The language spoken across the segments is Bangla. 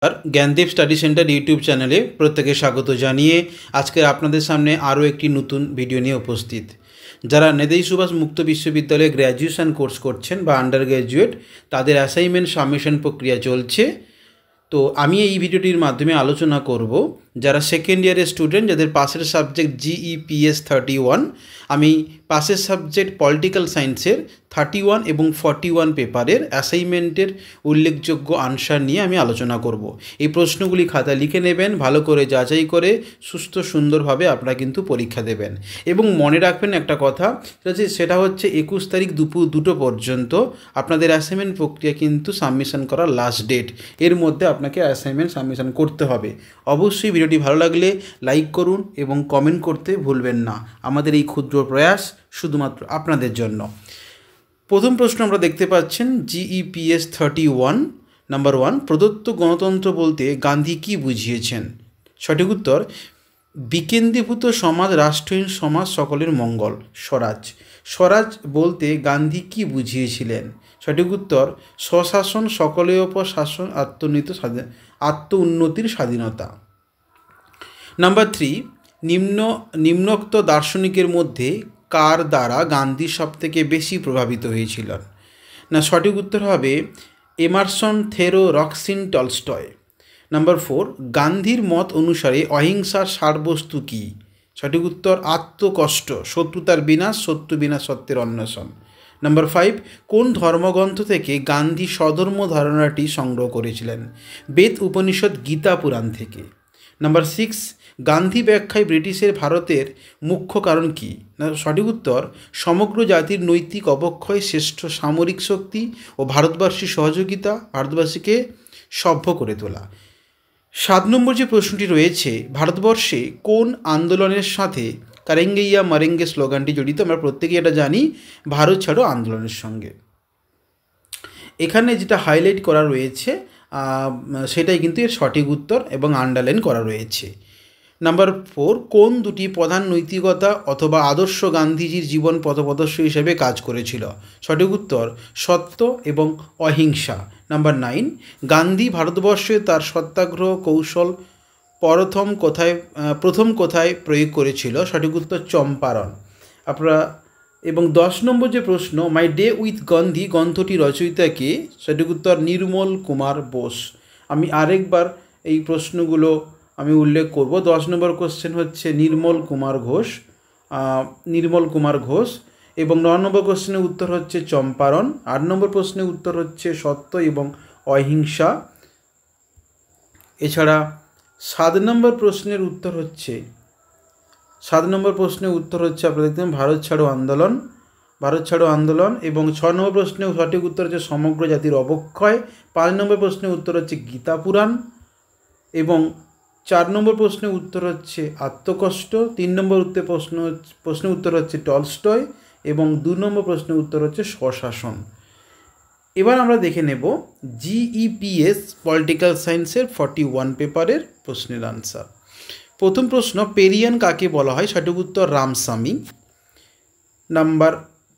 আর জ্ঞানদীপ স্টাডি সেন্টার ইউটিউব চ্যানেলে প্রত্যেকে স্বাগত জানিয়ে আজকে আপনাদের সামনে আরও একটি নতুন ভিডিও নিয়ে উপস্থিত। যারা নেতাজি সুভাষ মুক্ত বিশ্ববিদ্যালয়ে গ্র্যাজুয়েশন কোর্স করছেন বা আন্ডার গ্র্যাজুয়েট, তাদের অ্যাসাইনমেন্ট সাবমিশন প্রক্রিয়া চলছে। তো আমি এই ভিডিওটির মাধ্যমে আলোচনা করব যারা সেকেন্ড ইয়ারের স্টুডেন্ট, যাদের পাসের সাবজেক্ট GEPS 31, আমি পাসের সাবজেক্ট পলিটিক্যাল সায়েন্সের 31 এবং 41 পেপারের অ্যাসাইনমেন্টের উল্লেখযোগ্য আনসার নিয়ে আমি আলোচনা করব। এই প্রশ্নগুলি খাতা লিখে নেবেন, ভালো করে যাচাই করে সুস্থ সুন্দরভাবে আপনারা কিন্তু পরীক্ষা দেবেন। এবং মনে রাখবেন একটা কথা, সেটা হচ্ছে 21 তারিখ দুপুর 2টো পর্যন্ত আপনাদের অ্যাসাইনমেন্ট প্রক্রিয়া কিন্তু সাবমিশন করার লাস্ট ডেট। এর মধ্যে আপনাকে অ্যাসাইনমেন্ট সাবমিশন করতে হবে। অবশ্যই ভিডিওটি ভালো লাগলে লাইক করুন এবং কমেন্ট করতে ভুলবেন না। আমাদের এই ক্ষুদ্র প্রয়াস শুধুমাত্র আপনাদের জন্য। প্রথম প্রশ্ন আমরা দেখতে পাচ্ছেন GEPS 31, নাম্বার 1, প্রদত্ত গণতন্ত্র বলতে গান্ধী কী বুঝিয়েছেন? সঠিক উত্তর, বিকেন্দ্রীভূত সমাজ, রাষ্ট্রহীন সমাজ, সকলের মঙ্গল, স্বরাজ। স্বরাজ বলতে গান্ধী কী বুঝিয়েছিলেন? সঠিক উত্তর, স্বশাসন, সকলের ওপর শাসন, আত্ম উন্নতির স্বাধীনতা। নাম্বার 3, নিম্নোক্ত দার্শনিকের মধ্যে কার দ্বারা গান্ধী সবথেকে বেশি প্রভাবিত হয়েছিলেন? না, সঠিক উত্তর হবে এমারসন, থেরো, রক্সিন, টলস্টয়। নাম্বার 4, গান্ধীর মত অনুসারে অহিংসার সারবস্তু কী? সঠিক উত্তর, আত্মকষ্ট, শত্রুতার বিনাশ, শত্রু বিনাশ সত্যের অন্বেষণ। নাম্বার 5, কোন ধর্মগ্রন্থ থেকে গান্ধী স্বধর্ম ধারণাটি সংগ্রহ করেছিলেন? বেদ, উপনিষদ, গীতা, পুরাণ থেকে। নাম্বার 6, গান্ধী ব্যাখ্যায় ব্রিটিশের ভারতের মুখ্য কারণ কী? না, সঠিক উত্তর, সমগ্র জাতির নৈতিক অবক্ষয়, শ্রেষ্ঠ সামরিক শক্তি ও ভারতবাসীর সহযোগিতা, ভারতবাসীকে সভ্য করে তোলা। 7 নম্বর যে প্রশ্নটি রয়েছে, ভারতবর্ষে কোন আন্দোলনের সাথে কারেঙ্গে ইয়া মারেঙ্গে স্লোগানটি জড়িত? আমরা প্রত্যেকেই এটা জানি, ভারত ছাড়ো আন্দোলনের সঙ্গে। এখানে যেটা হাইলাইট করা রয়েছে সেটাই কিন্তু এর সঠিক উত্তর এবং আন্ডারলাইন করা রয়েছে। নাম্বার 4, কোন দুটি প্রধান নৈতিকতা অথবা আদর্শ গান্ধীজির জীবন পথপ্রদর্শক হিসেবে কাজ করেছিল? সঠিক উত্তর, সত্য এবং অহিংসা। নাম্বার 9, গান্ধী ভারতবর্ষে তার সত্যাগ্রহ কৌশল প্রথম কোথায় প্রয়োগ করেছিল? সঠিক উত্তর, চম্পারণ। আপনারা এবং 10 নম্বর যে প্রশ্ন, মাই ডে উইথ গান্ধী গ্রন্থটি রচয়িতা কে? সঠিক উত্তর, নির্মল কুমার বোস। আমি আরেকবার এই প্রশ্নগুলো আমি উল্লেখ করব। 10 নম্বর কোশ্চেন হচ্ছে নির্মল কুমার ঘোষ এবং 9 নম্বর কোশ্চেনের উত্তর হচ্ছে চম্পারণ। 8 নম্বর প্রশ্নের উত্তর হচ্ছে সত্য এবং অহিংসা। এছাড়া 7 নম্বর প্রশ্নের উত্তর হচ্ছে আপনারা দেখবেন ভারত ছাড়ো আন্দোলন এবং 6 নম্বর প্রশ্নের সঠিক উত্তর হচ্ছে সমগ্র জাতির অবক্ষয়। 5 নম্বর প্রশ্নের উত্তর হচ্ছে গীতা পুরাণ এবং 4 নম্বর প্রশ্নের উত্তর হচ্ছে আত্মকষ্ট। 3 নম্বর প্রশ্নের উত্তর হচ্ছে টলস্টয় এবং 2 নম্বর প্রশ্নের উত্তর হচ্ছে স্বশাসন। এবার আমরা দেখে নেব GEPS পলিটিক্যাল সায়েন্সের 41 পেপারের প্রশ্নের আনসার। প্রথম প্রশ্ন, পেরিয়ান কাকে বলা হয়? সঠিক উত্তর, রামস্বামী। নাম্বার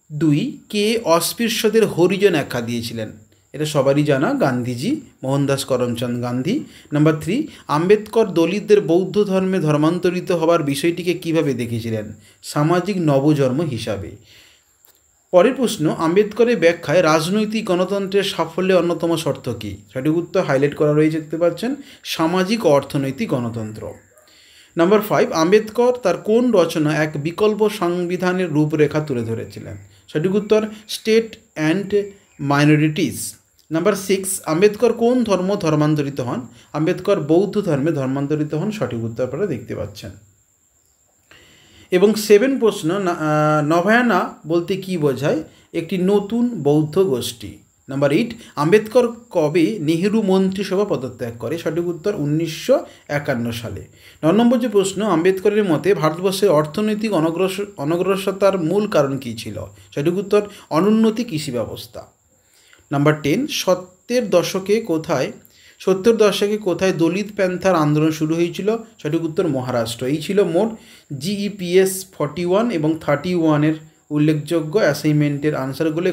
2, কে অস্পৃশ্যদের হরিজন আখ্যা দিয়েছিলেন? এটা সবারই জানা, গান্ধীজি, মোহনদাস করমচাঁদ গান্ধী। নাম্বার 3, আম্বেদকর দলিতদের বৌদ্ধ ধর্মে ধর্মান্তরিত হওয়ার বিষয়টিকে কিভাবে দেখেছিলেন? সামাজিক নবজন্ম হিসাবে। পরের প্রশ্ন, আম্বেদকরের ব্যাখ্যায় রাজনৈতিক গণতন্ত্রের সাফল্যের অন্যতম শর্ত কী? সঠিক উত্তর হাইলাইট করা রয়েছে, দেখতে পাচ্ছেন, সামাজিক ও অর্থনৈতিক গণতন্ত্র। নাম্বার 5, আম্বেদকর তার কোন রচনা এক বিকল্প সংবিধানের রূপরেখা তুলে ধরেছিলেন? সঠিক উত্তর, state and minorities. Number 6, Ambedkar কোন ধর্মান্তরিত হন? আম্বেদকর বৌদ্ধ ধর্মে ধর্মান্তরিত হন। সঠিক উত্তর আপনারা দেখতে পাচ্ছেন। এবং 7 প্রশ্ন, নভায়ানা বলতে কি বোঝায়? একটি নতুন বৌদ্ধ গোষ্ঠী। নাম্বার 8, আম্বেদকর কবে নেহেরু মন্ত্রিসভা পদত্যাগ করে? সঠিক উত্তর, 1951 সালে। 9 নম্বর যে প্রশ্ন, আম্বেদকরের মতে ভারতবর্ষের অর্থনৈতিক অনগ্রসরতার মূল কারণ কী ছিল? সঠিক উত্তর, অনুন্নতি কৃষি ব্যবস্থা। নাম্বার 10, 70 দশকে কোথায় দলিত প্যান্থার আন্দোলন শুরু হয়েছিল? সঠিক উত্তর, মহারাষ্ট্র। এই ছিল মোট GEPS 41 এবং 31-এর উল্লেখযোগ্য অ্যাসাইনমেন্টের আনসারগুলো।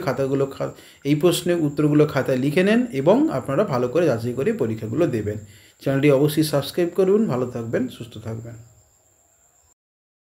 এই প্রশ্নের উত্তরগুলো খাতায় লিখে নেন এবং আপনারা ভালো করে যাচাই করে পরীক্ষাগুলো দেবেন। চ্যানেলটি অবশ্যই সাবস্ক্রাইব করুন। ভালো থাকবেন, সুস্থ থাকবেন।